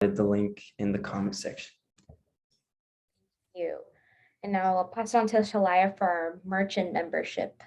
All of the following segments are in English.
the link in the comment section. You. And now I'll pass it on to Shalaya for our merchant membership.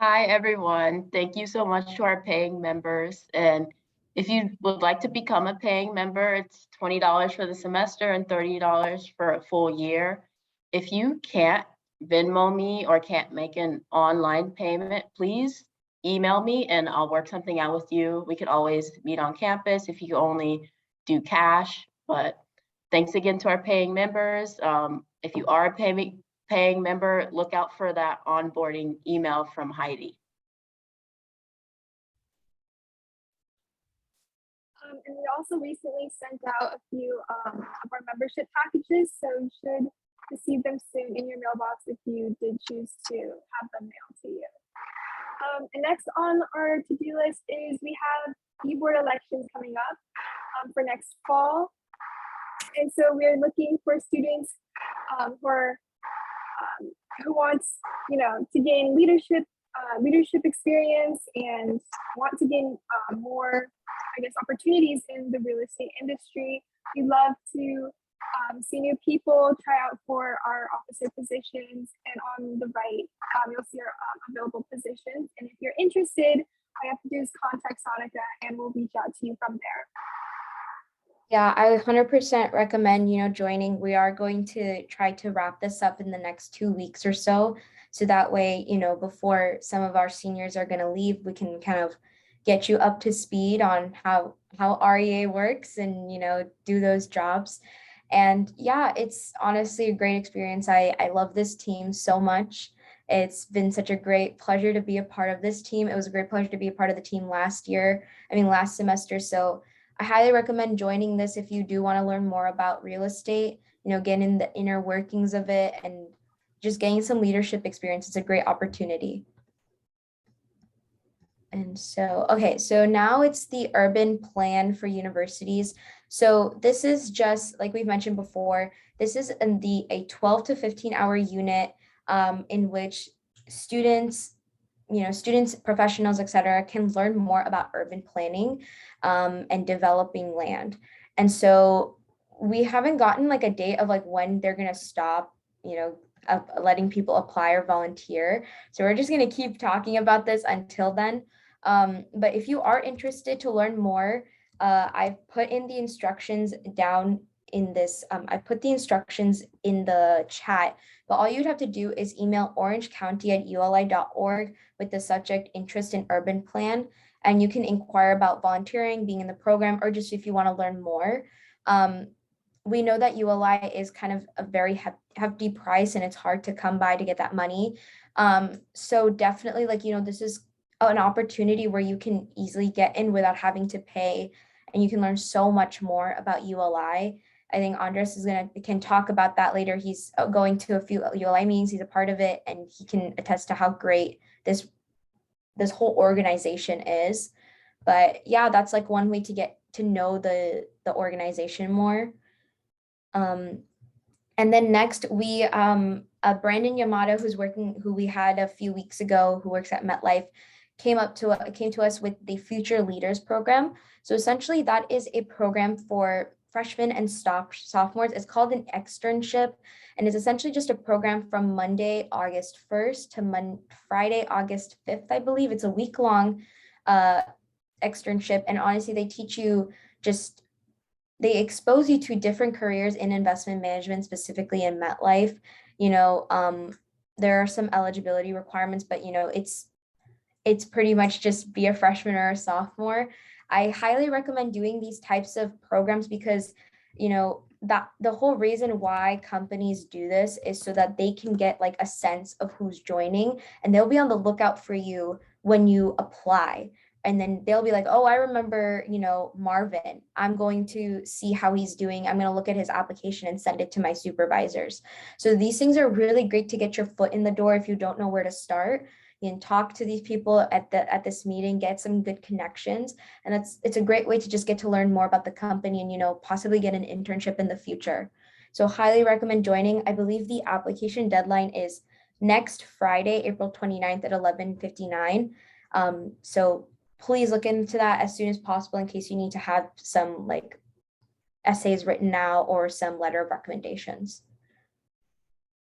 Hi, everyone. Thank you so much to our paying members. And if you would like to become a paying member, it's $20 for the semester and $30 for a full year. If you can't Venmo me or can't make an online payment, please email me and I'll work something out with you. We could always meet on campus if you only do cash. But thanks again to our paying members. If you are a paying member, look out for that onboarding email from Heidi. And we also recently sent out a few of our membership packages, so you should receive them soon in your mailbox if you did choose to have them mailed to you. And next on our to-do list is we have e-board elections coming up for next fall. And so we're looking for students who wants, to gain leadership experience and want to gain more, opportunities in the real estate industry. We love to see new people try out for our officer positions, and on the right, you'll see our available positions. And if you're interested, all you have to do is contact Sonica and we'll reach out to you from there. Yeah, I 100% recommend, joining. We are going to try to wrap this up in the next 2 weeks or so. So that way, before some of our seniors are going to leave, we can kind of get you up to speed on how REA works and, do those jobs. And yeah, it's honestly a great experience. I love this team so much. It's been such a great pleasure to be a part of this team. It was a great pleasure to be a part of the team last semester. So I highly recommend joining this if you do want to learn more about real estate, getting in the inner workings of it and just getting some leadership experience. It's a great opportunity. And so, okay, so now it's the urban plan for universities. So this is just like we've mentioned before, this is a 12 to 15 hour unit in which students, professionals, etc., can learn more about urban planning and developing land. And so we haven't gotten like a date of like when they're going to stop, letting people apply or volunteer. So we're just going to keep talking about this until then. But if you are interested to learn more, I've put in the instructions down in this. I put the instructions in the chat, but all you'd have to do is email orangecounty@uli.org with the subject interest in urban plan. And you can inquire about volunteering, being in the program, or just if you want to learn more. We know that ULI is kind of a very hefty price and it's hard to come by to get that money. So definitely this is an opportunity where you can easily get in without having to pay, and you can learn so much more about ULI. I think Andres can talk about that later. He's going to a few ULI meetings, he's a part of it, and he can attest to how great this whole organization is. But yeah, that's like one way to get to know the organization more. And then next we Brandon Yamato, who we had a few weeks ago, who works at MetLife, came to us with the Future Leaders program. So essentially that is a program for freshmen and sophomores. It's called an externship, and it's essentially just a program from Monday, August 1st to Friday, August 5th, I believe. It's a week-long externship, and honestly, they teach you they expose you to different careers in investment management, specifically in MetLife. There are some eligibility requirements, but it's pretty much just be a freshman or a sophomore. I highly recommend doing these types of programs because, that the whole reason why companies do this is so that they can get like a sense of who's joining, and they'll be on the lookout for you when you apply. And then they'll be like, oh, I remember, Marvin. I'm going to see how he's doing. I'm going to look at his application and send it to my supervisors. So these things are really great to get your foot in the door if you don't know where to start. You can talk to these people at this meeting, get some good connections. And it's a great way to just get to learn more about the company and, possibly get an internship in the future. So highly recommend joining. I believe the application deadline is next Friday, April 29th at 11:59. So please look into that as soon as possible in case you need to have some essays written now or some letter of recommendations.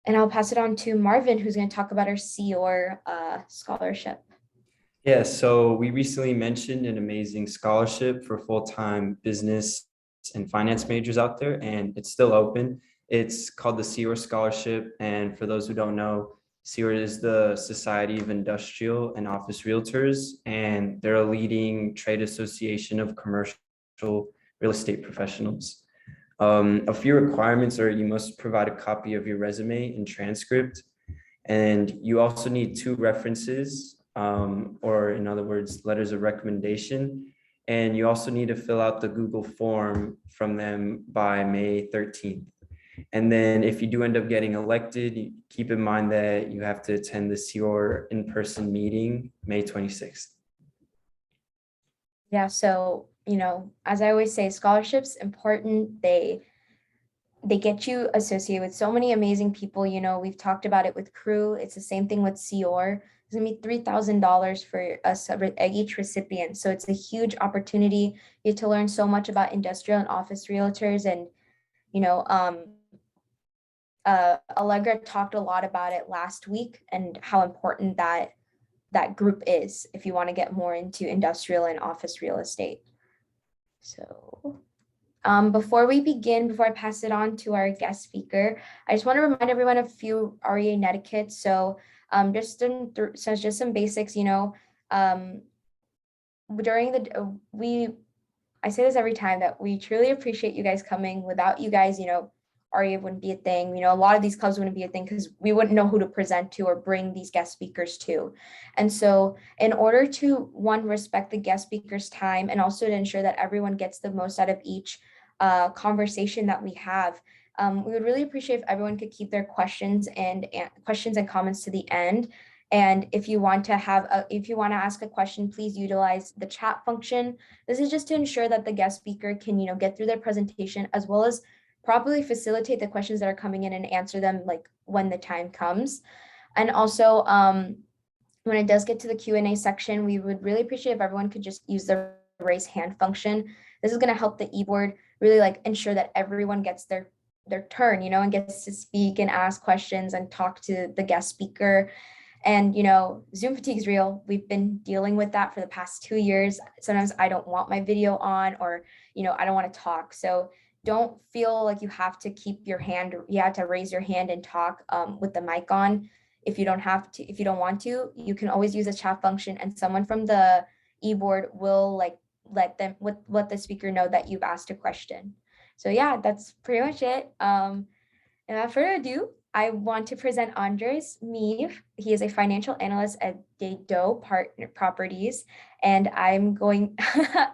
And I'll pass it on to Marvin, who's going to talk about our COR scholarship. Yeah, so we recently mentioned an amazing scholarship for full-time business and finance majors out there, and it's still open. It's called the COR Scholarship, and for those who don't know, COR is the Society of Industrial and Office Realtors, and they're a leading trade association of commercial real estate professionals. A few requirements are you must provide a copy of your resume and transcript, and you also need 2 references, or in other words, letters of recommendation. And you also need to fill out the Google form from them by May 13th. And then if you do end up getting elected, keep in mind that you have to attend the COR in-person meeting May 26th. Yeah, so, you know, as I always say, scholarships important. They get you associated with so many amazing people. You know, we've talked about it with Crew. It's the same thing with COR. It's gonna be $3,000 for us each recipient. So it's a huge opportunity. You get to learn so much about industrial and office realtors. And, you know, Allegra talked a lot about it last week and how important that group is if you want to get more into industrial and office real estate. So before we begin, before I pass it on to our guest speaker, I just want to remind everyone of a few REA etiquette. So just some basics, you know, during I say this every time that we truly appreciate you guys coming. Without you guys, you know, REA wouldn't be a thing. You know, a lot of these clubs wouldn't be a thing because we wouldn't know who to present to or bring these guest speakers to. And so in order to, one, respect the guest speaker's time and also to ensure that everyone gets the most out of each conversation that we have, we would really appreciate if everyone could keep their questions and comments to the end. And if you want to ask a question, please utilize the chat function. This is just to ensure that the guest speaker can, you know, get through their presentation as well as properly facilitate the questions that are coming in and answer them like when the time comes. And also, when it does get to the Q&A section, we would really appreciate if everyone could just use the raise hand function. This is going to help the e-board really like ensure that everyone gets their turn, you know, and gets to speak and ask questions and talk to the guest speaker. And, you know, Zoom fatigue is real. We've been dealing with that for the past 2 years. Sometimes I don't want my video on, or, you know, I don't want to talk. So don't feel like you have to raise your hand and talk with the mic on. If you don't want to, you can always use a chat function and someone from the e-board will like let the speaker know that you've asked a question. So yeah, that's pretty much it. And without further ado, I want to present Andrés Meave. He is a financial analyst at Dedeaux Properties, and I'm going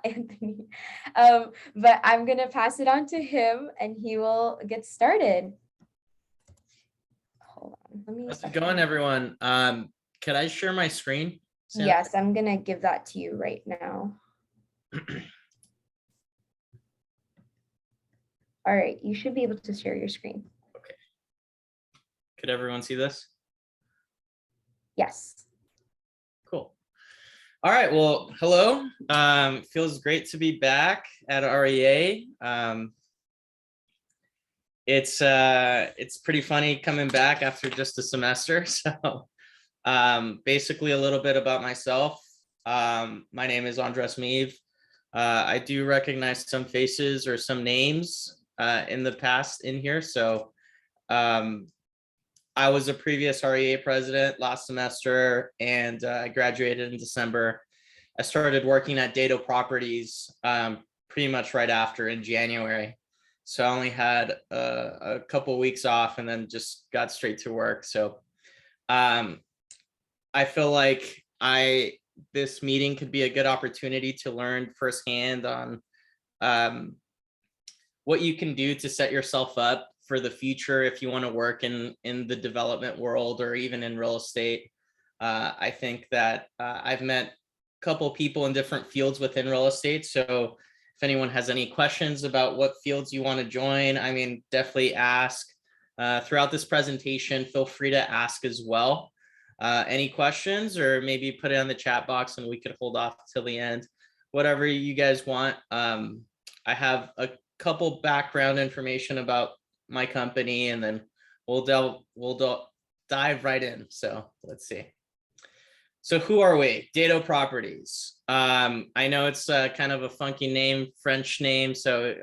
Anthony, but I'm gonna pass it on to him, and he will get started. Hold on, How's it going, everyone? Could I share my screen, Sam? Yes, I'm gonna give that to you right now. All right, you should be able to share your screen. Okay. Could everyone see this? Yes. Cool. All right, well, hello. Feels great to be back at REA. It's pretty funny coming back after just a semester. So basically a little bit about myself. My name is Andrés Meave. I do recognize some faces or some names in the past in here. So I was a previous REA president last semester, and I graduated in December. I started working at Dedeaux Properties pretty much right after in January. So I only had a couple of weeks off and then just got straight to work. So I feel like this meeting could be a good opportunity to learn firsthand on what you can do to set yourself up for the future if you want to work in the development world or even in real estate. I think that I've met a couple people in different fields within real estate. So if anyone has any questions about what fields you want to join, I mean, definitely ask. Throughout this presentation, feel free to ask as well. Any questions, or maybe put it on the chat box and we could hold off till the end. Whatever you guys want. I have a couple background information about my company, and then we'll dive right in. So let's see. So who are we? Dedeaux Properties. I know it's kind of a funky name, French name, so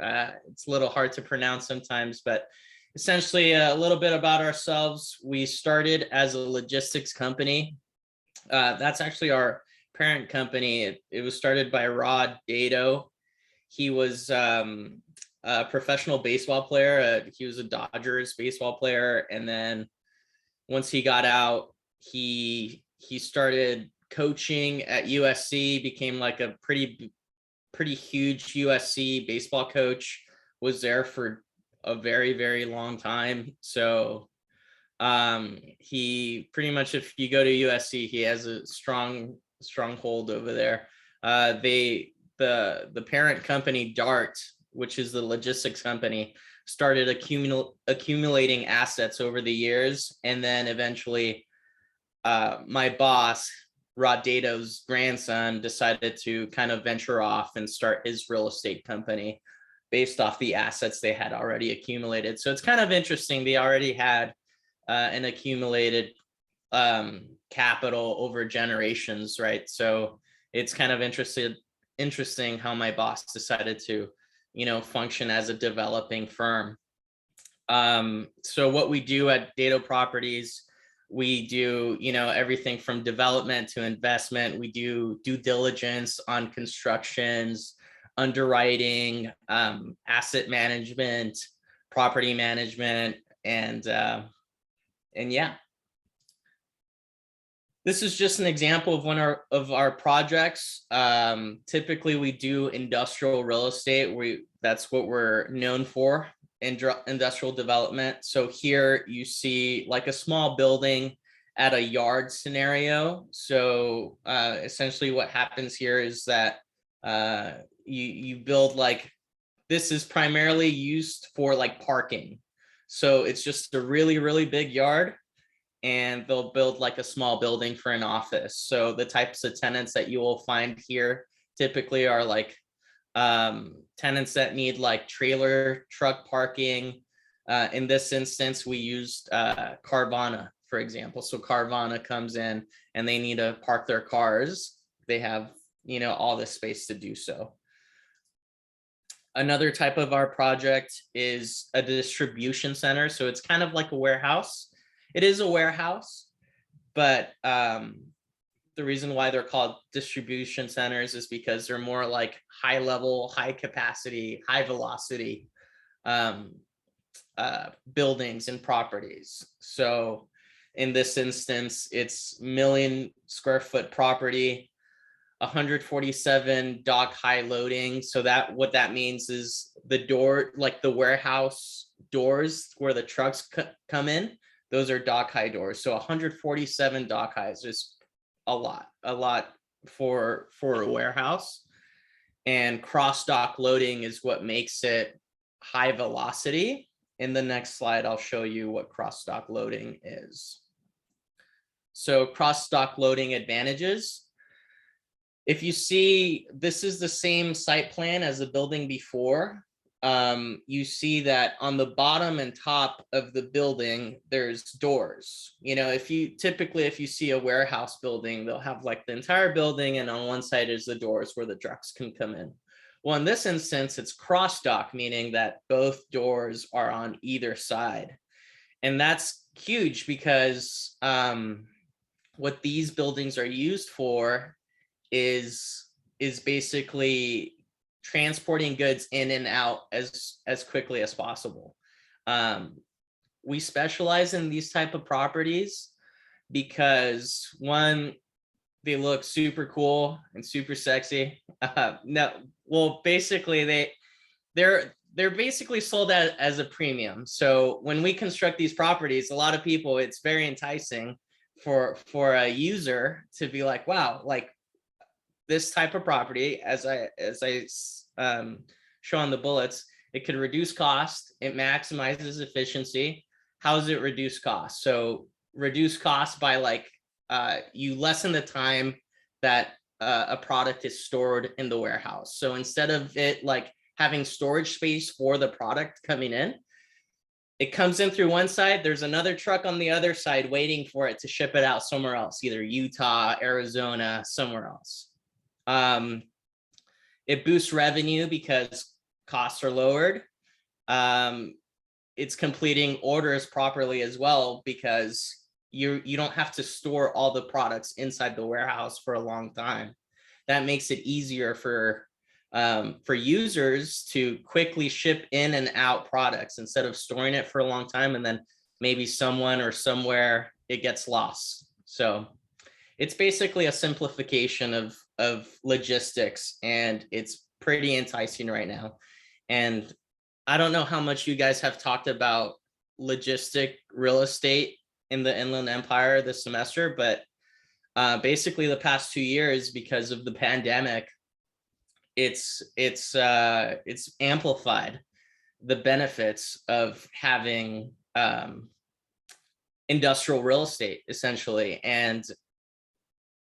it's a little hard to pronounce sometimes, but essentially a little bit about ourselves. We started as a logistics company. That's actually our parent company. It was started by Dedeaux. He was a professional baseball player. He was a Dodgers baseball player, and then once he got out, he started coaching at USC, became like a pretty huge USC baseball coach, was there for a very, very long time. So he pretty much, if you go to USC, he has a strong hold over there. The parent company DART, which is the logistics company, started accumulating assets over the years, and then eventually my boss, Dedeaux's grandson, decided to kind of venture off and start his real estate company based off the assets they had already accumulated. So it's kind of interesting. They already had an accumulated capital over generations, right? So it's kind of interesting how my boss decided to, function as a developing firm. So what we do at Dedeaux Properties, we do, everything from development to investment. We do due diligence on constructions, underwriting, asset management, property management, and yeah. This is just an example of one of our projects. Typically, we do industrial real estate. That's what we're known for. Industrial development. So here you see like a small building at a yard scenario. So essentially what happens here is that you build, like, this is primarily used for like parking. So it's just a really, really big yard, and they'll build like a small building for an office. So the types of tenants that you will find here typically are like tenants that need like trailer truck parking. In this instance, we used Carvana, for example. So Carvana comes in and they need to park their cars. They have, all this space to do so. Another type of our project is a distribution center. So it's kind of like a warehouse. It is a warehouse, but the reason why they're called distribution centers is because they're more like high level, high capacity, high velocity buildings and properties. So in this instance, it's 1 million square foot property, 147 dock high loading. So what that means is the door, like the warehouse doors where the trucks come in, those are dock high doors. So 147 dock highs is a lot for a warehouse. And cross dock loading is what makes it high velocity. In the next slide, I'll show you what cross dock loading is. So cross dock loading advantages. If you see, this is the same site plan as the building before. You see that on the bottom and top of the building, there's doors. If you see a warehouse building, they'll have like the entire building, and on one side is the doors where the trucks can come in. Well, in this instance, it's cross dock, meaning that both doors are on either side. And that's huge because what these buildings are used for is basically transporting goods in and out as quickly as possible. We specialize in these type of properties because, one, they look super cool and super sexy. Basically they're basically sold as a premium. So when we construct these properties, a lot of people, it's very enticing for a user to be like, wow, like this type of property, as I show on the bullets, it could reduce cost, it maximizes efficiency. How does it reduce cost? So reduce cost by like you lessen the time that a product is stored in the warehouse. So instead of it like having storage space for the product coming in. It comes in through one side, there's another truck on the other side waiting for it to ship it out somewhere else, either Utah, Arizona, somewhere else. It boosts revenue because costs are lowered. It's completing orders properly as well, because you don't have to store all the products inside the warehouse for a long time. That makes it easier for users to quickly ship in and out products instead of storing it for a long time and then maybe someone or somewhere it gets lost. So it's basically a simplification of logistics, and it's pretty enticing right now. And I don't know how much you guys have talked about logistic real estate in the Inland Empire this semester, but basically the past 2 years, because of the pandemic, it's amplified the benefits of having industrial real estate, essentially. And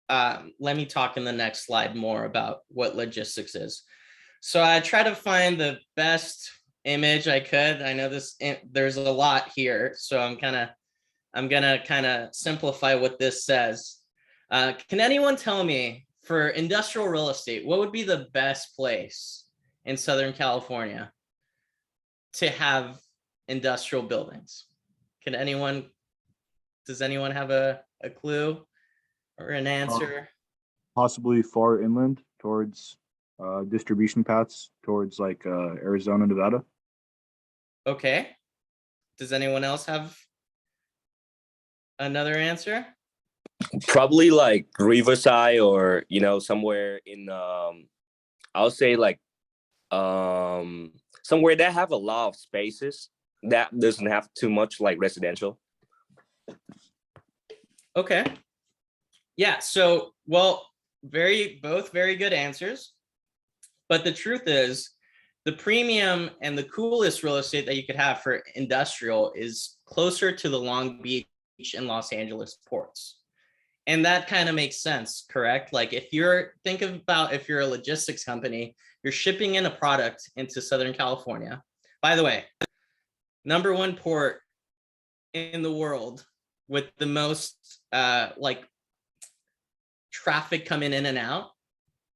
let me talk in the next slide more about what logistics is. So I try to find the best image I could. I know there's a lot here, so I'm gonna kind of simplify what this says. Can anyone tell me, for industrial real estate, what would be the best place in Southern California to have industrial buildings? Does anyone have a clue or an answer? Possibly far inland towards distribution paths towards like Arizona, Nevada. Okay. Does anyone else have another answer? Probably like Riverside, or somewhere in I'll say like somewhere that have a lot of spaces that doesn't have too much like residential. Okay. Yeah, so both very good answers. But the truth is, the premium and the coolest real estate that you could have for industrial is closer to the Long Beach and Los Angeles ports. And that kind of makes sense, correct? Like if you're a logistics company, you're shipping in a product into Southern California. By the way, #1 port in the world with the most like traffic coming in and out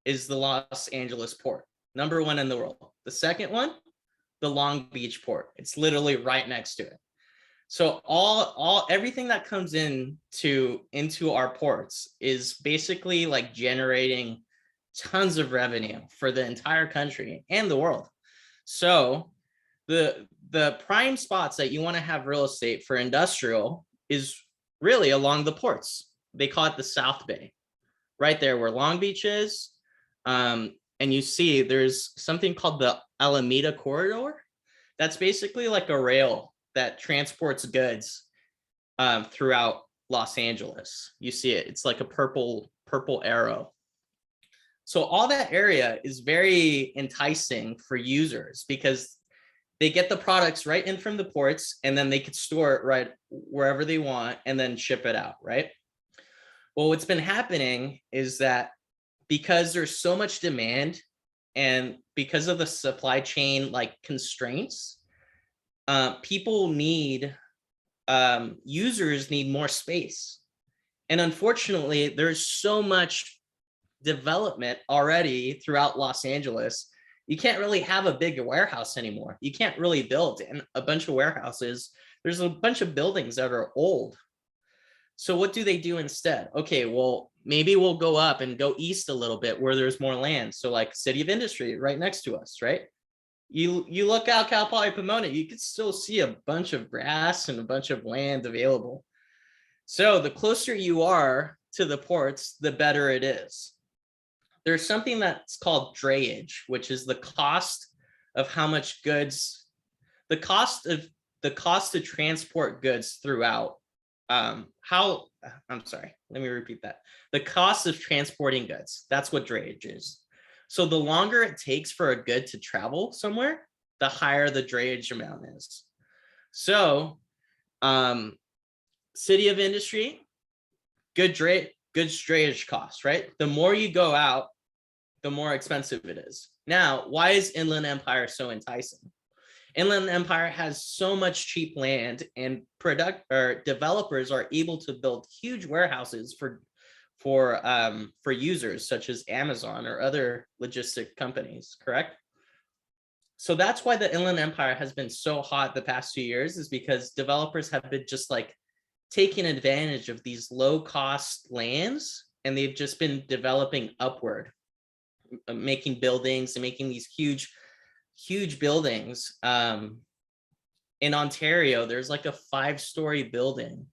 is the Los Angeles port, #1 in the world. The second one, the Long Beach port. It's literally right next to it. So everything that comes into our ports is basically like generating tons of revenue for the entire country and the world. So the prime spots that you want to have real estate for industrial is really along the ports. They call it the South Bay, right there where Long Beach is. And you see there's something called the Alameda Corridor. That's basically like a rail that transports goods throughout Los Angeles. You see it, it's like a purple arrow. So all that area is very enticing for users because they get the products right in from the ports, and then they could store it right wherever they want and then ship it out, right? Well, what's been happening is that because there's so much demand and because of the supply chain like constraints, users need more space. And unfortunately, there's so much development already throughout Los Angeles. You can't really have a big warehouse anymore. You can't really build a bunch of warehouses. There's a bunch of buildings that are old. So what do they do instead? Okay, well, maybe we'll go up and go east a little bit where there's more land. So like City of Industry right next to us, right? You look out Cal Poly Pomona, you could still see a bunch of grass and a bunch of land available. So the closer you are to the ports, the better it is. There's something that's called drayage, which is the cost of how much goods, the cost to transport goods throughout. I'm sorry, let me repeat that. The cost of transporting goods, that's what drayage is. So the longer it takes for a good to travel somewhere, the higher the drayage amount is. So City of Industry, good drayage costs, right? The more you go out, the more expensive it is. Now, why is Inland Empire so enticing? Inland Empire has so much cheap land, and developers are able to build huge warehouses for users such as Amazon or other logistic companies, correct? So that's why the Inland Empire has been so hot the past few years, is because developers have been just like taking advantage of these low cost lands, and they've just been developing upward, making buildings and making these huge buildings. In Ontario, there's like a 5-story building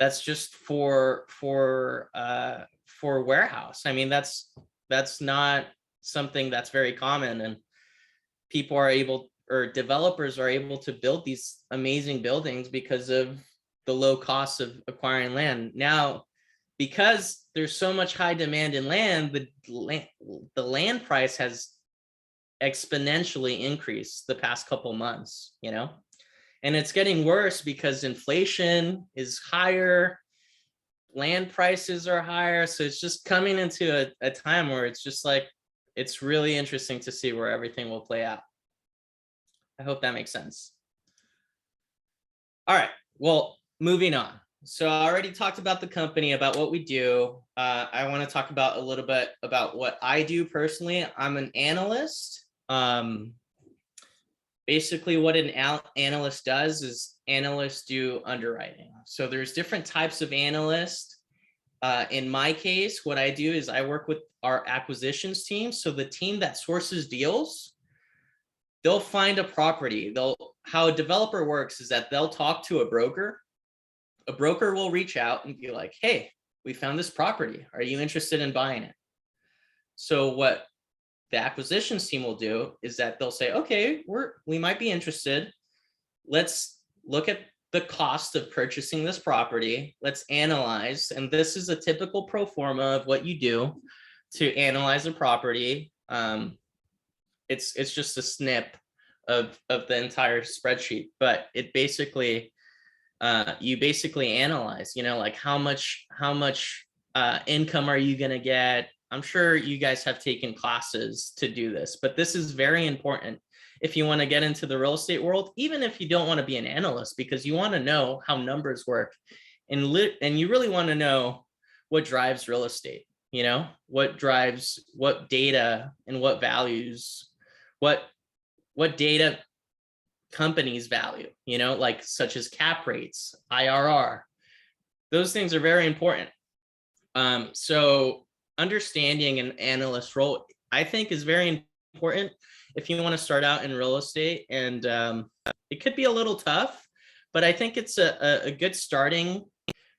that's just for warehouse. I mean, that's not something that's very common, and people are able, or developers are able to build these amazing buildings because of the low cost of acquiring land. Now, because there's so much high demand in land, the land price has exponentially increased the past couple months, you know, and it's getting worse because inflation is higher, land prices are higher. So it's just coming into a time where it's just like, it's really interesting to see where everything will play out. I hope that makes sense. All right, well, moving on. So I already talked about the company, about what we do. I want to talk about a little bit about what I do personally. I'm an analyst. Basically what an analyst does is analysts do underwriting. So there's different types of analysts. In my case, what I do is I work with our acquisitions team. So the team that sources deals, they'll find a property. How a developer works is that they'll talk to a broker. A broker will reach out and be like, hey, we found this property. Are you interested in buying it? So what the acquisitions team will do is that they'll say, okay, we might be interested. Let's look at the cost of purchasing this property. Let's analyze. And this is a typical pro forma of what you do to analyze a property. It's just a snip of the entire spreadsheet, but it basically, you basically analyze, you know, like how much income are you going to get? I'm sure you guys have taken classes to do this, but this is very important if you want to get into the real estate world, even if you don't want to be an analyst, because you want to know how numbers work, and you really want to know what drives real estate, you know, what drives what data and what values, what data companies value, you know, like such as cap rates, IRR. Those things are very important. So understanding an analyst role, I think, is very important if you want to start out in real estate. And it could be a little tough, but I think it's a good starting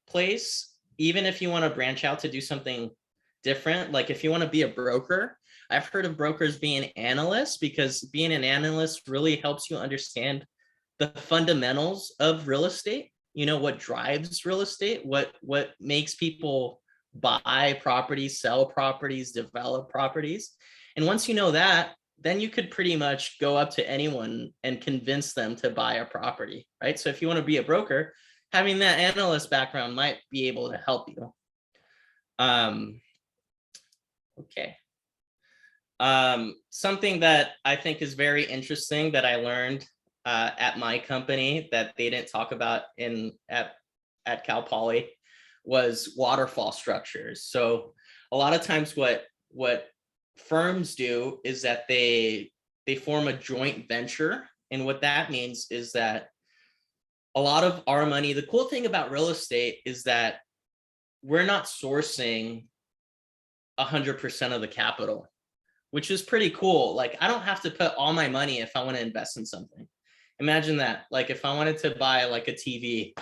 place, even if you want to branch out to do something different. Like if you want to be a broker, I've heard of brokers being analysts, because being an analyst really helps you understand the fundamentals of real estate. You know, what drives real estate, what makes people buy properties, sell properties, develop properties. And once you know that, then you could pretty much go up to anyone and convince them to buy a property, right? So if you want to be a broker, having that analyst background might be able to help you. Okay. Something that I think is very interesting that I learned at my company that they didn't talk about at Cal Poly was waterfall structures. So a lot of times what firms do is that they form a joint venture. And what that means is that a lot of our money, the cool thing about real estate is that we're not sourcing 100% of the capital, which is pretty cool. Like I don't have to put all my money if I want to invest in something. Imagine that. Like if I wanted to buy like a TV,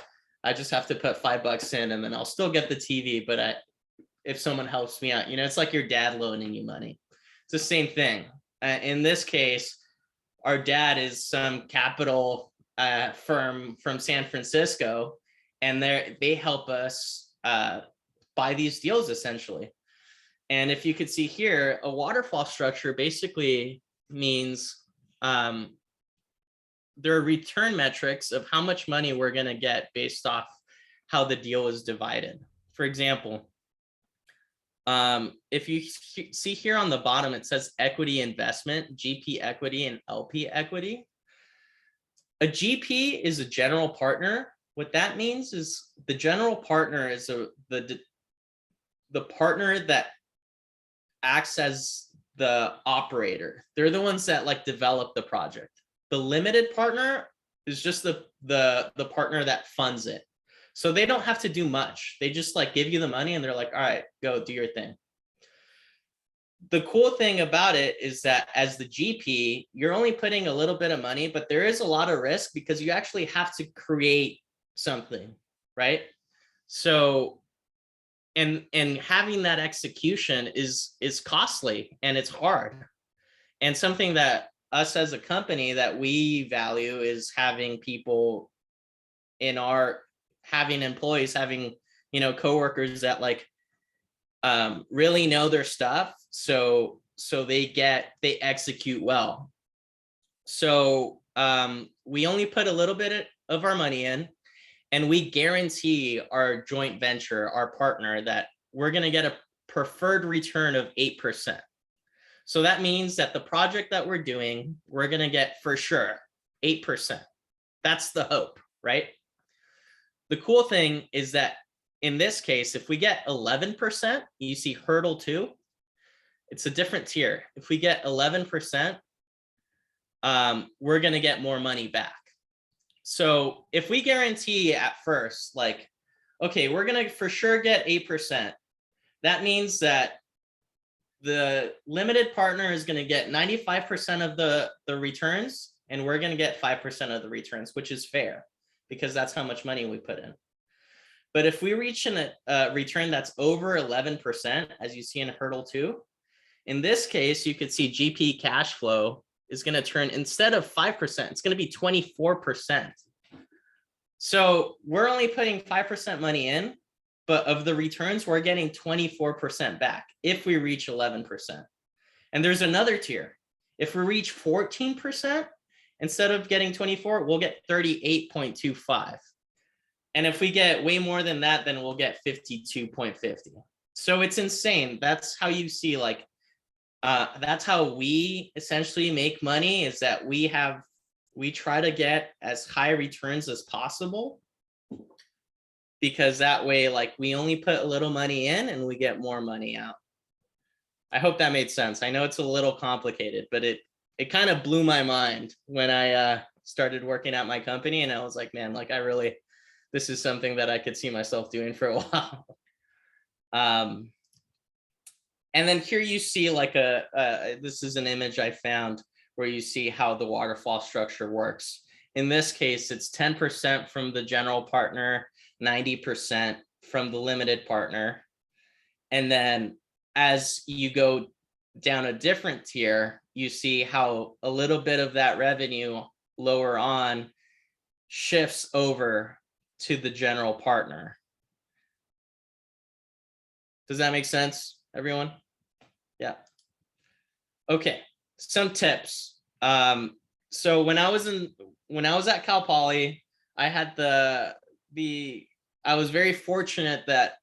I just have to put $5 in and then I'll still get the TV. But if someone helps me out, you know, it's like your dad loaning you money. It's the same thing. In this case, our dad is some capital firm from San Francisco, and they help us buy these deals essentially. And if you could see here, a waterfall structure basically means there are return metrics of how much money we're going to get based off how the deal is divided. For example, If you see here on the bottom, it says equity investment, GP equity and LP equity. A GP is a general partner. What that means is the general partner is the partner that acts as the operator. They're the ones that like develop the project. The limited partner is just the partner that funds it. So they don't have to do much. They just like give you the money and they're like, all right, go do your thing. The cool thing about it is that as the GP, you're only putting a little bit of money, but there is a lot of risk because you actually have to create something, right? So, and having that execution is costly and it's hard. And something that us as a company that we value is having people in having employees, having, coworkers that like really know their stuff. So they execute well. So we only put a little bit of our money in, and we guarantee our joint venture, our partner, that we're going to get a preferred return of 8%. So that means that the project that we're doing, we're going to get for sure 8%. That's the hope, right? The cool thing is that in this case, if we get 11%, you see hurdle 2, it's a different tier. If we get 11%, we're going to get more money back. So if we guarantee at first, like, okay, we're going to for sure get 8%, that means that the limited partner is going to get 95% of the returns, and we're going to get 5% of the returns, which is fair because that's how much money we put in. But if we reach a return that's over 11%, as you see in hurdle 2, in this case, you could see GP cash flow is going to turn, instead of 5%, it's going to be 24%. So we're only putting 5% money in, but of the returns, we're getting 24% back if we reach 11%. And there's another tier. If we reach 14%, instead of getting 24, we'll get 38.25. And if we get way more than that, then we'll get 52.50. So it's insane. That's how you see, like, that's how we essentially make money, is that we try to get as high returns as possible, because that way, like, we only put a little money in and we get more money out. I hope that made sense. I know it's a little complicated, but it kind of blew my mind when I started working at my company, and I was like, man, like, this is something that I could see myself doing for a while. And then here you see like this is an image I found where you see how the waterfall structure works. In this case, it's 10% from the general partner, 90% from the limited partner. And then as you go down a different tier, you see how a little bit of that revenue lower on shifts over to the general partner. Does that make sense, everyone? Yeah. Okay, some tips. So when I was at Cal Poly, I had I was very fortunate that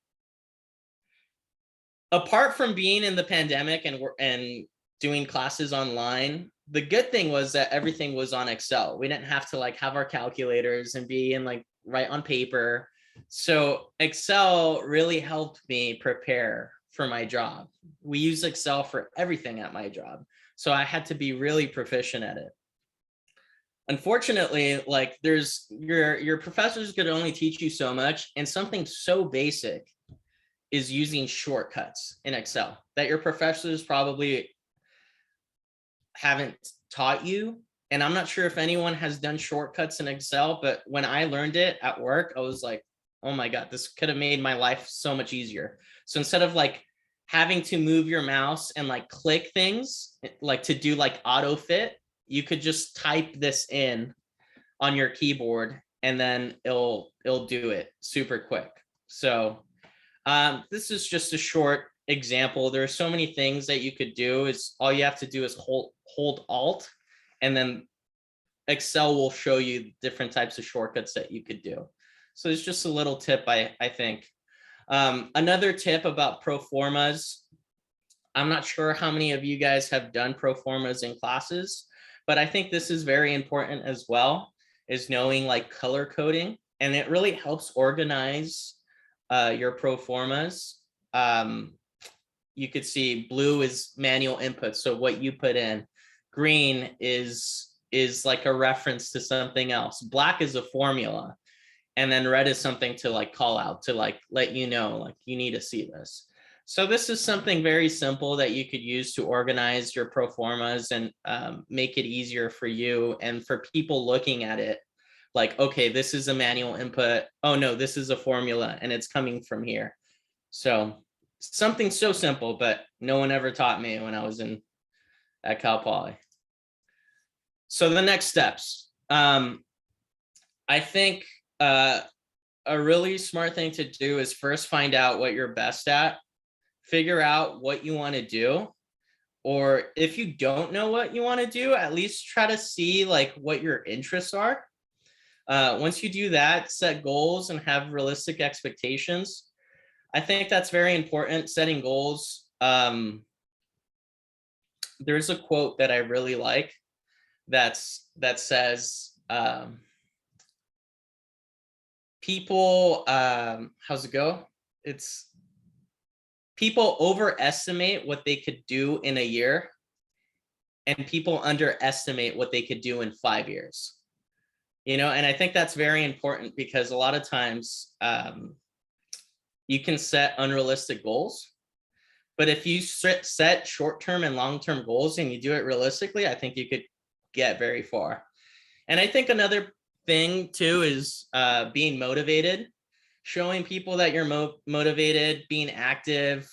apart from being in the pandemic and doing classes online, the good thing was that everything was on Excel. We didn't have to like have our calculators and be in like write on paper. So Excel really helped me prepare for my job. We use Excel for everything at my job. So I had to be really proficient at it. Unfortunately, like your professors could only teach you so much, and something so basic is using shortcuts in Excel that your professors probably haven't taught you. And I'm not sure if anyone has done shortcuts in Excel, but when I learned it at work, I was like, oh my God, this could have made my life so much easier. So instead of like having to move your mouse and like click things, like to do like auto fit, you could just type this in on your keyboard and then it'll do it super quick. So this is just a short example. There are so many things that you could do. Is all you have to do is hold Alt, and then Excel will show you different types of shortcuts that you could do. So it's just a little tip, I think. Another tip about pro formas, I'm not sure how many of you guys have done pro formas in classes, but I think this is very important as well, is knowing like color coding, and it really helps organize your pro formas. You could see blue is manual input, so what you put in. Green is like a reference to something else. Black is a formula, and then red is something to like call out, to like let you know like you need to see this. So this is something very simple that you could use to organize your pro formas and make it easier for you and for people looking at it. Like, okay, this is a manual input. Oh no, this is a formula and it's coming from here. So something so simple, but no one ever taught me when I was at Cal Poly. So the next steps, I think a really smart thing to do is first find out what you're best at, figure out what you want to do, or if you don't know what you want to do, at least try to see like what your interests are. Once you do that, set goals and have realistic expectations. I think that's very important, setting goals. There's a quote that I really like that says, people, how's it go? It's people overestimate what they could do in a year, and people underestimate what they could do in 5 years. You know, and I think that's very important because a lot of times you can set unrealistic goals, but if you set short-term and long-term goals and you do it realistically, I think you could get very far. And I think another thing too is being motivated, showing people that you're motivated, being active,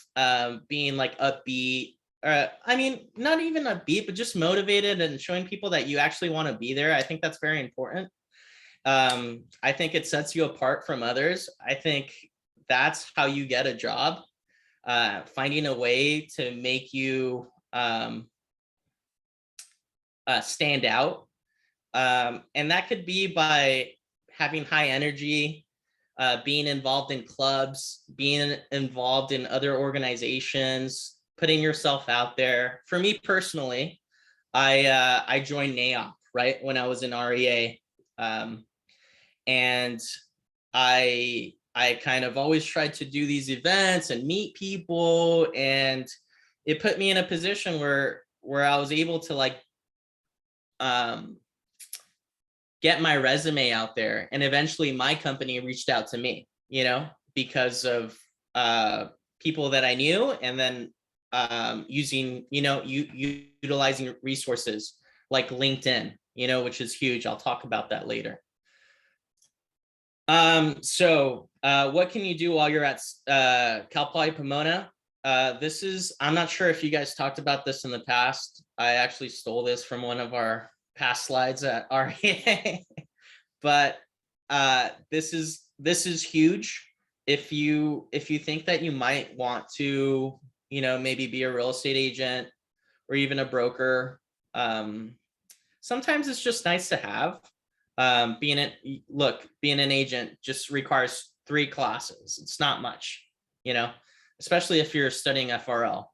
being like upbeat. I mean, not even upbeat, but just motivated and showing people that you actually want to be there. I think that's very important. I think it sets you apart from others. I think that's how you get a job, finding a way to make you stand out. And that could be by having high energy, being involved in clubs, being involved in other organizations, putting yourself out there. For me personally, I joined NAOP right when I was in REA, and I kind of always tried to do these events and meet people, and it put me in a position where I was able to like get my resume out there, and eventually my company reached out to me, you know, because of people that I knew, and then using, you know, utilizing resources like LinkedIn, you know, which is huge. I'll talk about that later. So what can you do while you're at Cal Poly Pomona? This is, I'm not sure if you guys talked about this in the past. I actually stole this from one of our past slides at REA, but this is huge. If you think that you might want to, you know, maybe be a real estate agent or even a broker, sometimes it's just nice to have. Being an agent just requires 3 classes. It's not much, you know, especially if you're studying FRL.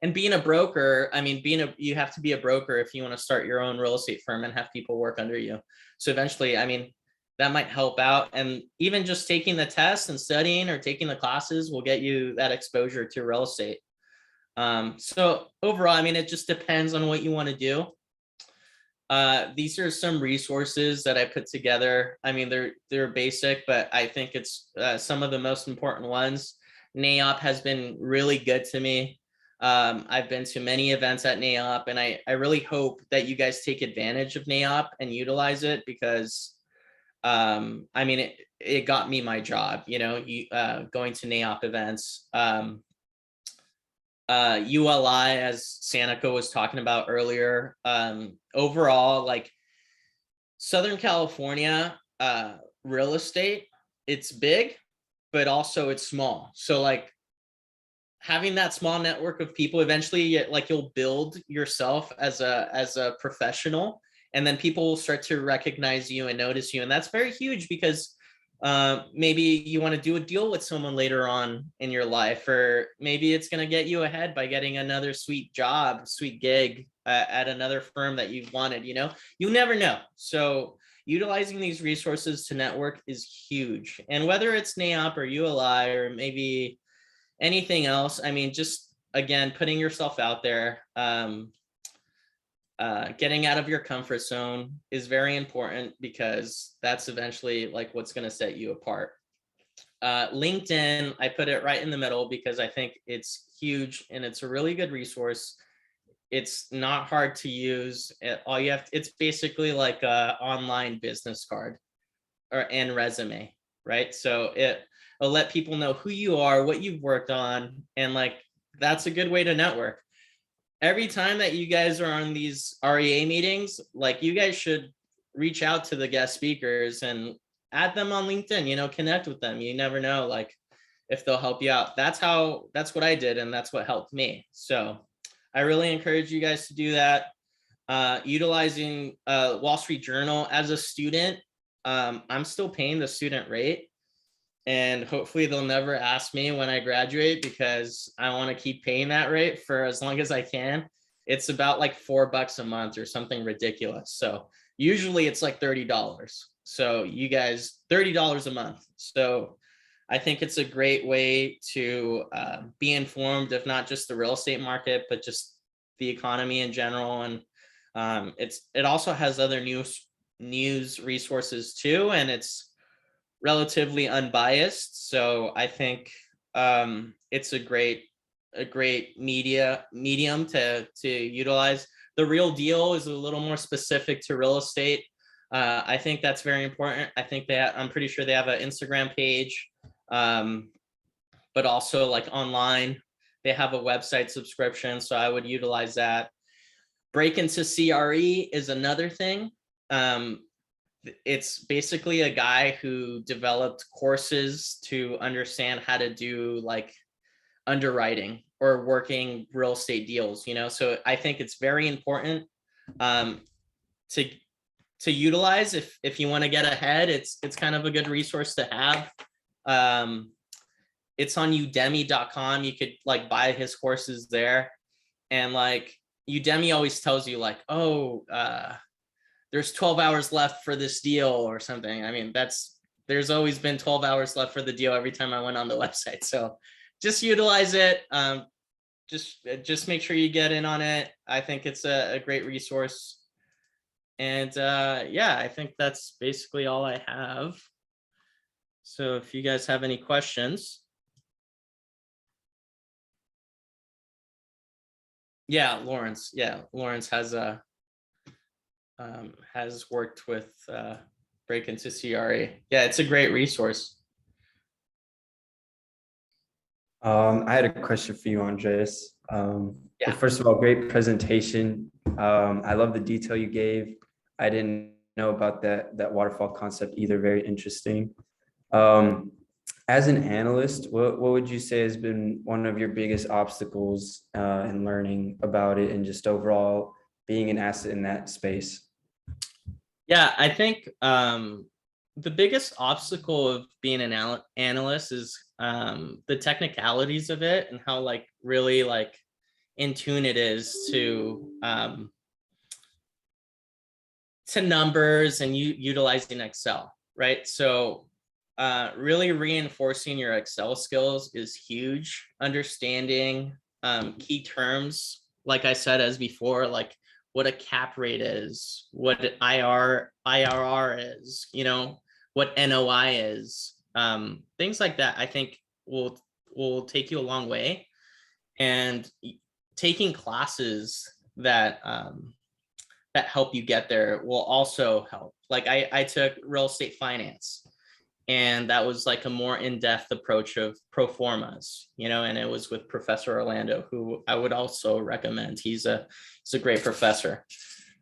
And being a broker, I mean, you have to be a broker if you want to start your own real estate firm and have people work under you. So eventually, I mean, that might help out. And even just taking the test and studying or taking the classes will get you that exposure to real estate. So overall, I mean, it just depends on what you want to do. These are some resources that I put together. I mean, they're basic, but I think it's some of the most important ones. NAOP has been really good to me. I've been to many events at NAOP, and I really hope that you guys take advantage of NAOP and utilize it, because I mean, it got me my job, you know, going to NAOP events. ULI, as Sanika was talking about earlier, overall, like Southern California real estate, it's big, but also it's small. So like having that small network of people, eventually like you'll build yourself as a professional, and then people will start to recognize you and notice you. And that's very huge, because maybe you want to do a deal with someone later on in your life, or maybe it's going to get you ahead by getting another sweet job, sweet gig at another firm that you've wanted, you know, you never know. So utilizing these resources to network is huge. And whether it's NAOP or ULI or maybe anything else, I mean, just again, putting yourself out there, getting out of your comfort zone is very important, because that's eventually like what's going to set you apart. LinkedIn, I put it right in the middle because I think it's huge and it's a really good resource. It's not hard to use. All you have, it's basically like a online business card and resume, right? So it'll let people know who you are, what you've worked on, and like that's a good way to network. Every time that you guys are on these REA meetings, like you guys should reach out to the guest speakers and add them on LinkedIn, you know, connect with them. You never know, like if they'll help you out. That's what I did. And that's what helped me. So I really encourage you guys to do that. Utilizing Wall Street Journal as a student. I'm still paying the student rate. And hopefully they'll never ask me when I graduate, because I want to keep paying that rate for as long as I can. It's about like $4 a month or something ridiculous. So usually it's like $30. So you guys, $30 a month. So I think it's a great way to be informed of not just the real estate market, but just the economy in general. And it also has other news resources too. And it's relatively unbiased. So I think it's a great medium to utilize. The Real Deal is a little more specific to real estate. I think that's very important. I think I'm pretty sure they have an Instagram page, but also like online, they have a website subscription. So I would utilize that. Break into CRE is another thing. It's basically a guy who developed courses to understand how to do like underwriting or working real estate deals, you know? So I think it's very important to utilize if you want to get ahead. It's kind of a good resource to have. It's on udemy.com. You could like buy his courses there. And like Udemy always tells you like, oh, there's 12 hours left for this deal or something. I mean, there's always been 12 hours left for the deal every time I went on the website. So just utilize it. Just make sure you get in on it. I think it's a great resource. And yeah, I think that's basically all I have. So if you guys have any questions. Yeah, Lawrence. Yeah, Lawrence has worked with Break into CRE. Yeah, it's a great resource. I had a question for you, Andres. Yeah. First of all, great presentation. I love the detail you gave. I didn't know about that waterfall concept either. Very interesting. As an analyst, what would you say has been one of your biggest obstacles in learning about it and just overall being an asset in that space? Yeah, I think the biggest obstacle of being an analyst is the technicalities of it and how like really like in tune it is to numbers and utilizing Excel, right? So really reinforcing your Excel skills is huge. Understanding key terms, like I said as before, like what a cap rate is, what IRR is, you know, what NOI is, things like that. I think will take you a long way. And taking classes that that help you get there will also help. Like I took real estate finance, and that was like a more in-depth approach of pro formas, you know, and it was with Professor Orlando, who I would also recommend. He's a great professor.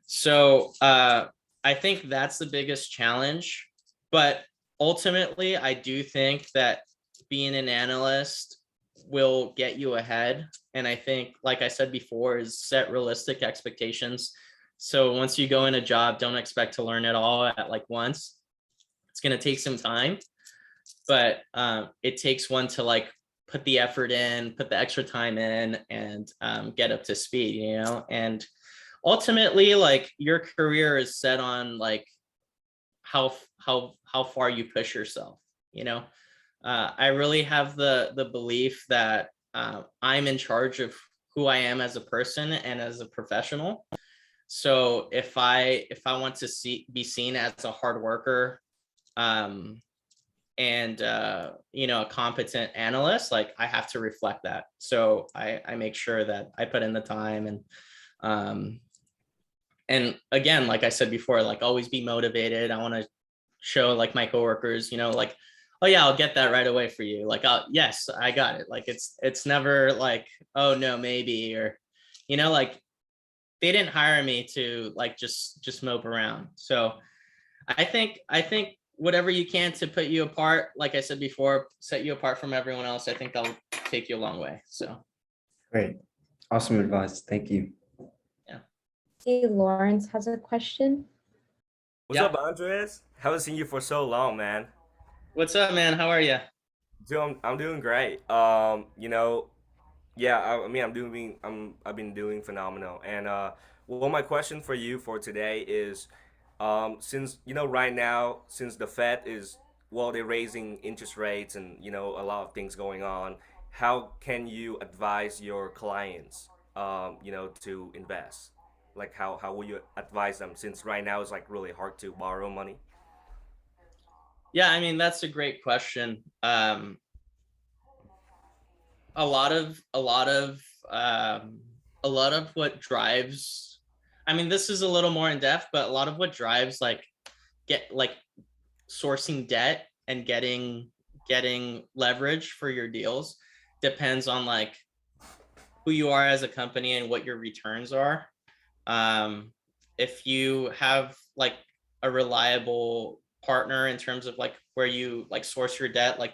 So I think that's the biggest challenge, but ultimately I do think that being an analyst will get you ahead. And I think, like I said before, is set realistic expectations. So once you go in a job, don't expect to learn it all at like once. It's going to take some time. but it takes one to like put the effort in, put the extra time in, and get up to speed, you know. And ultimately, like, your career is set on like how far you push yourself, you know. I really have the belief that I'm in charge of who I am as a person and as a professional. So if I want to be seen as a hard worker, and you know, a competent analyst, like, I have to reflect that. So I make sure that I put in the time, and again, like I said before, like, always be motivated. I want to show like my coworkers, you know, like, oh yeah, I'll get that right away for you. Like, yes, I got it. Like, it's never like, oh no, maybe, or, you know, like, they didn't hire me to like just mope around. So I think whatever you can to put you apart, like I said before, set you apart from everyone else, I think that'll take you a long way. So Great. Awesome advice. Thank you. Hey, Lawrence has a question. What's Yeah. up, Andres? Haven't seen you for so long, man. What's up, man? How are you? I'm doing great. You know, yeah, I mean, I've been doing phenomenal. And well, my question for you for today is, since you know right now, since the Fed is well, they're raising interest rates and you know a lot of things going on, how can you advise your clients, you know, to invest? Like how will you advise them since right now it's like really hard to borrow money? Yeah, I mean, that's a great question. A lot of what drives, I mean, this is a little more in depth, but a lot of what drives like sourcing debt and getting leverage for your deals depends on like who you are as a company and what your returns are. If you have like a reliable partner in terms of like where you like source your debt, like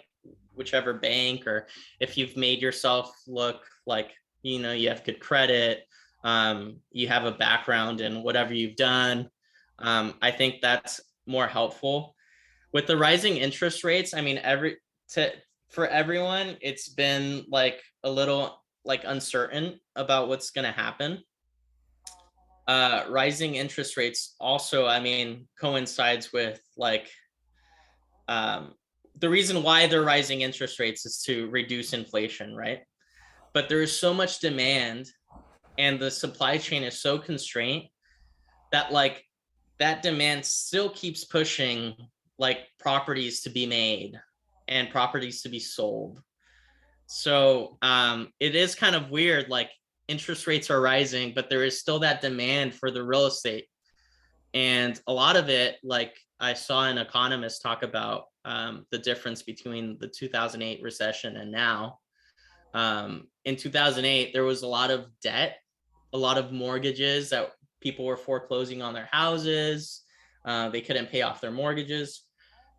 whichever bank, or if you've made yourself look like, you know, you have good credit, you have a background in whatever you've done, I think that's more helpful. With the rising interest rates, I mean, for everyone, it's been like a little like uncertain about what's going to happen. Rising interest rates also, I mean, coincides with like the reason why they're rising interest rates is to reduce inflation, right? But there is so much demand and the supply chain is so constrained that like that demand still keeps pushing like properties to be made and properties to be sold. So it is kind of weird, like interest rates are rising, but there is still that demand for the real estate. And a lot of it, like I saw an economist talk about the difference between the 2008 recession and now. In 2008, there was a lot of debt, a lot of mortgages that people were foreclosing on their houses. They couldn't pay off their mortgages.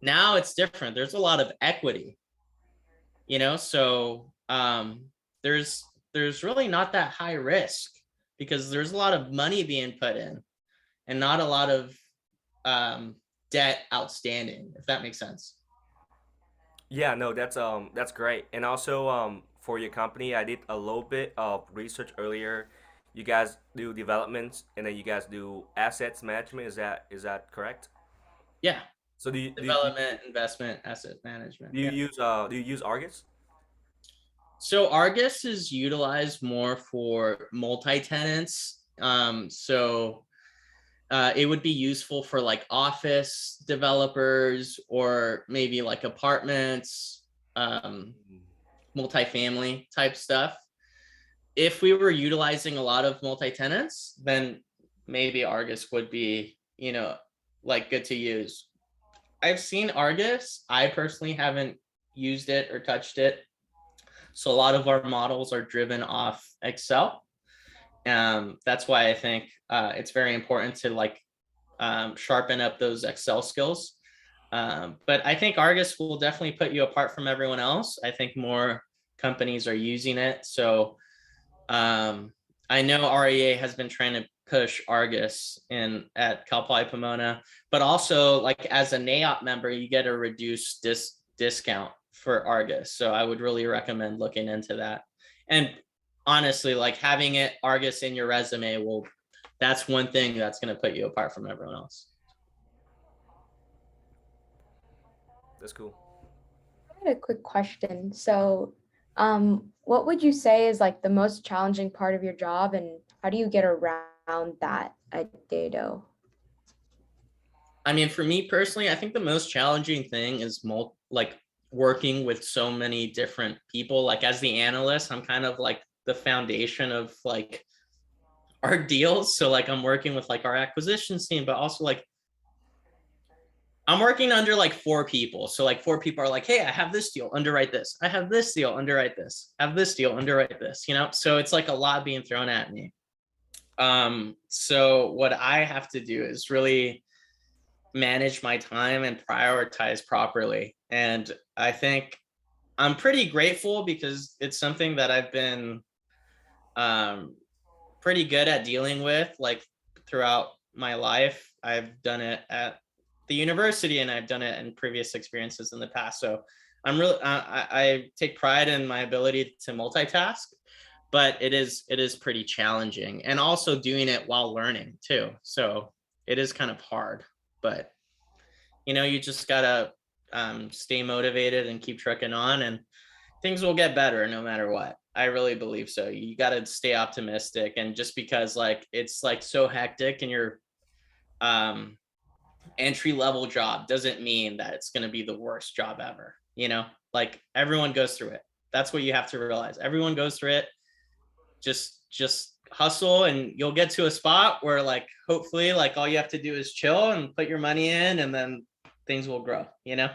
Now it's different. There's a lot of equity, you know, so there's really not that high risk because there's a lot of money being put in and not a lot of debt outstanding, if that makes sense. Yeah, no, that's great. And also for your company, I did a little bit of research earlier. You guys do developments and then you guys do assets management. Is that correct? Yeah, So development, investment, asset management. do you Yeah. use do you use Argus? So Argus is utilized more for multi-tenants. It would be useful for like office developers or maybe like apartments, multifamily type stuff. If we were utilizing a lot of multi-tenants, then maybe Argus would be, you know, like good to use. I've seen Argus. I personally haven't used it or touched it. So a lot of our models are driven off Excel. That's why I think it's very important to like sharpen up those Excel skills. But I think Argus will definitely put you apart from everyone else. I think more companies are using it. So I know REA has been trying to push Argus at Cal Poly Pomona, but also like as a NAOP member, you get a reduced discount for Argus. So I would really recommend looking into that. And honestly, like having it Argus in your resume that's one thing that's going to put you apart from everyone else. That's cool. I had a quick question. So, what would you say is like the most challenging part of your job, and how do you get around that at Dedeaux? I mean, for me personally, I think the most challenging thing is like working with so many different people. Like as the analyst, I'm kind of like the foundation of like our deals. So like I'm working with like our acquisitions team, but also like I'm working under like 4 people. So like 4 people are like, hey, I have this deal, underwrite this. I have this deal, underwrite this. I have this deal, underwrite this, you know? So it's like a lot being thrown at me. So what I have to do is really manage my time and prioritize properly. And I think I'm pretty grateful because it's something that I've been pretty good at dealing with like throughout my life. I've done it at the university and I've done it in previous experiences in the past. So I'm really, I take pride in my ability to multitask, but it is pretty challenging, and also doing it while learning too. So it is kind of hard, but you know, you just gotta stay motivated and keep trucking on, and things will get better no matter what. I really believe so. You got to stay optimistic, and just because like it's like so hectic in your entry level job doesn't mean that it's going to be the worst job ever. You know, like everyone goes through it. That's what you have to realize. Everyone goes through it. Just hustle, and you'll get to a spot where like hopefully like all you have to do is chill and put your money in, and then things will grow. You know,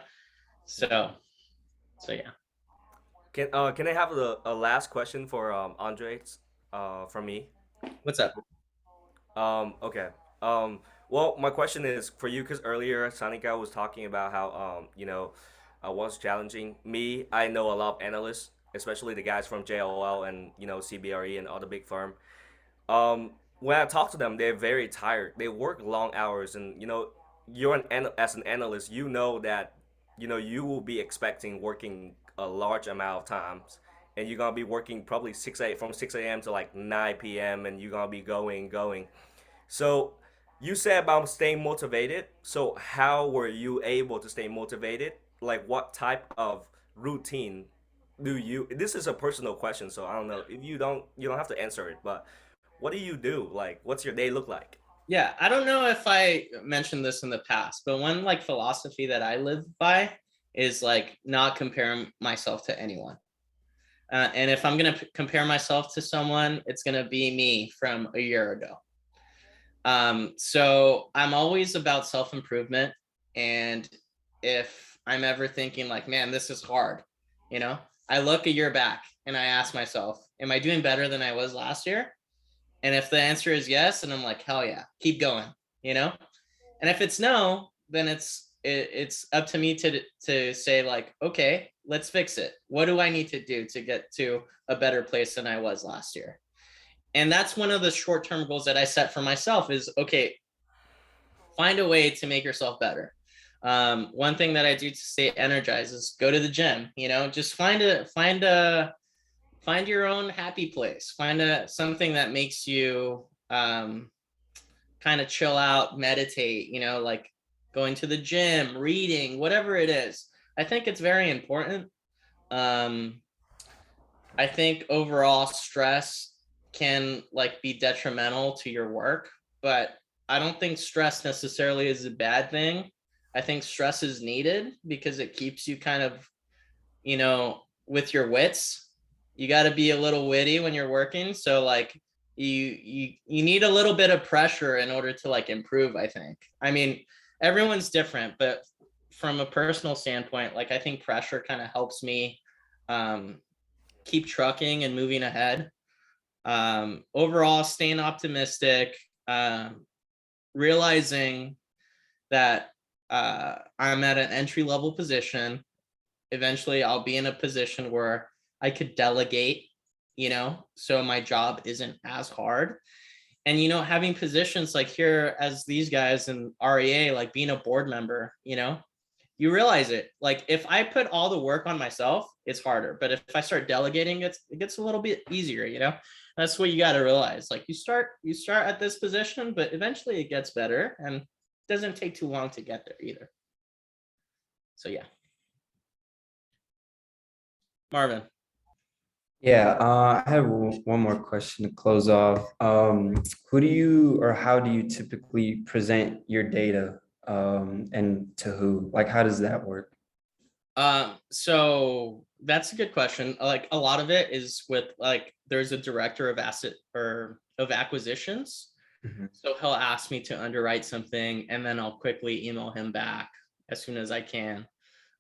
so yeah. Can I have a last question for Andres from me? What's up? Okay. Well, my question is for you because earlier Sanika was talking about how what's challenging me. I know a lot of analysts, especially the guys from JLL and CBRE and other big firm. When I talk to them, they're very tired. They work long hours, and you're as an analyst, you know that you will be expecting working a large amount of times, and you're gonna be working probably 6 a.m. to like 9 p.m. and you're gonna be going. So you said about staying motivated. So how were you able to stay motivated? Like what type of routine do you? This is a personal question, so I don't know if you don't have to answer it, but what do you do? Like, what's your day look like? Yeah, I don't know if I mentioned this in the past, but one like philosophy that I live by is like not comparing myself to anyone. And if I'm going to compare myself to someone, it's going to be me from a year ago. So I'm always about self-improvement. And if I'm ever thinking like, man, this is hard, I look a year back and I ask myself, am I doing better than I was last year? And if the answer is yes, and I'm like, hell yeah, keep going, And if it's no, then it's up to me to say like, okay, let's fix it. What do I need to do to get to a better place than I was last year? And that's one of the short-term goals that I set for myself is, okay, find a way to make yourself better. One thing that I do to stay energized is go to the gym, just find your own happy place. Find something that makes you kind of chill out, meditate, like going to the gym, reading, whatever it is. I think it's very important. I think overall stress can like be detrimental to your work, but I don't think stress necessarily is a bad thing. I think stress is needed because it keeps you kind of, with your wits. You got to be a little witty when you're working. So like you need a little bit of pressure in order to like improve, I think. I mean, everyone's different, but from a personal standpoint, like I think pressure kind of helps me keep trucking and moving ahead. Overall, staying optimistic, realizing that I'm at an entry-level position. Eventually, I'll be in a position where I could delegate, so my job isn't as hard. And, having positions like here as these guys in REA, like being a board member, you realize it. Like if I put all the work on myself, it's harder. But if I start delegating, it gets a little bit easier, you know? That's what you got to realize. Like you start at this position, but eventually it gets better and it doesn't take too long to get there either. So yeah. Marvin. Yeah, I have one more question to close off. Who do you or how do you typically present your data and to who? Like, how does that work? So that's a good question. Like a lot of it is with like there's a director of asset or of acquisitions. Mhm. So he'll ask me to underwrite something and then I'll quickly email him back as soon as I can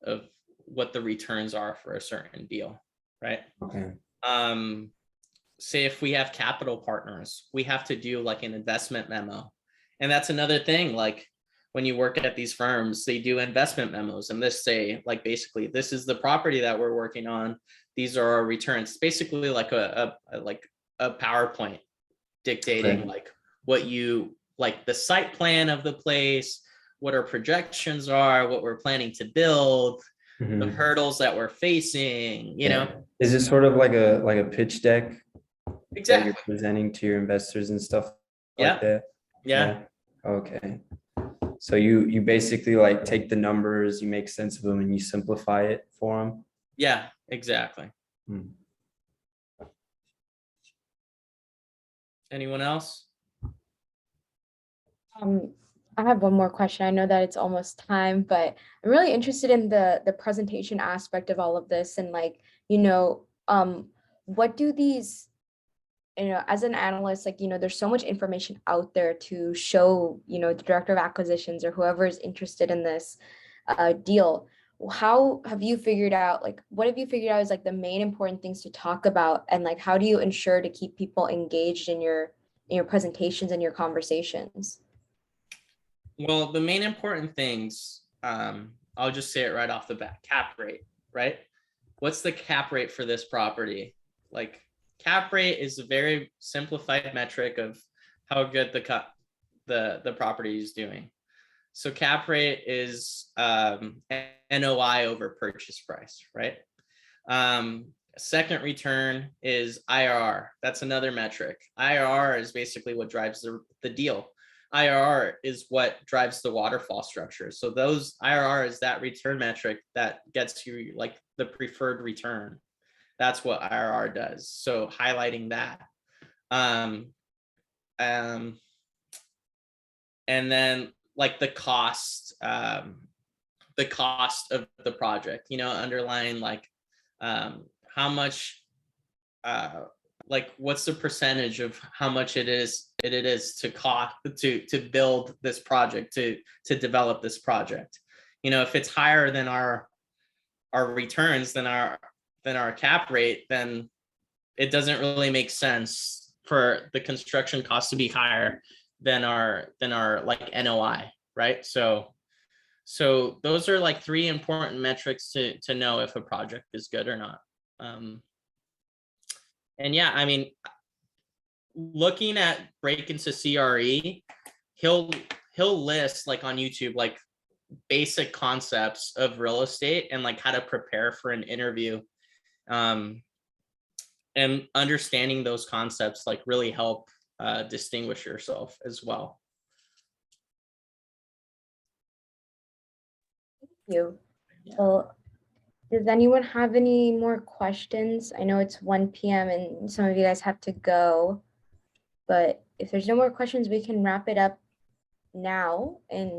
of what the returns are for a certain deal, right? Okay. Say if we have capital partners, we have to do like an investment memo. And that's another thing, like when you work at these firms, they do investment memos and this say like basically this is the property that we're working on. These are our returns. Basically like a PowerPoint dictating Okay. like what you like the site plan of the place, what our projections are, what we're planning to build, the Mhm. hurdles that we're facing, you know. Is it sort of like a pitch deck that Exactly. you're presenting to your investors and stuff Yeah. like that? Yeah. Okay. So you basically like take the numbers, you make sense of them, and you simplify it for them. Yeah, exactly. Anyone else? I have one more question. I know that it's almost time, but I'm really interested in the presentation aspect of all of this and like, what do these, as an analyst, like, there's so much information out there to show, the director of acquisitions or whoever is interested in this deal. How have you figured out, like, what have you figured out is like the main important things to talk about? And like, how do you ensure to keep people engaged in your presentations and your conversations? Well, the main important things, I'll just say it right off the bat, cap rate, right? What's the cap rate for this property? Like cap rate is a very simplified metric of how good the property is doing. So cap rate is NOI over purchase price, right? Second return is IRR. That's another metric. IRR is basically what drives the deal. IRR is what drives the waterfall structure. So those IRR is that return metric that gets you like the preferred return. That's what IRR does. So highlighting that. And then like the cost of the project, underlying like how much like what's the percentage of how much it is to cost to build this project, to develop this project. If it's higher than our returns than our cap rate, then it doesn't really make sense for the construction cost to be higher than our like NOI, right? So those are like three important metrics to know if a project is good or not. And yeah, I mean, looking at break into CRE, he'll list like on YouTube like basic concepts of real estate and like how to prepare for an interview. And understanding those concepts like really help distinguish yourself as well. Thank you. Well, does anyone have any more questions? I know it's 1 p.m. and some of you guys have to go, but if there's no more questions, we can wrap it up now. And,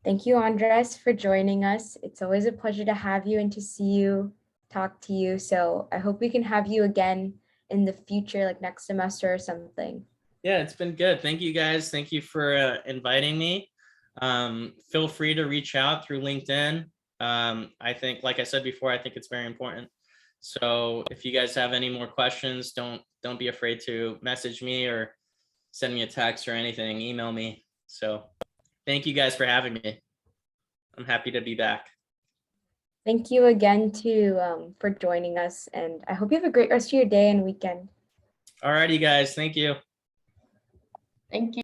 thank you, Andres, for joining us. It's always a pleasure to have you and to see you, talk to you. So I hope we can have you again in the future, like next semester or something. Yeah, it's been good. Thank you guys. Thank you for inviting me. Feel free to reach out through LinkedIn. I think, like I said before, I think it's very important. So if you guys have any more questions, don't be afraid to message me or send me a text or anything, email me. So thank you guys for having me. I'm happy to be back. Thank you again for joining us, and I hope you have a great rest of your day and weekend. All righty, guys. Thank you. Thank you.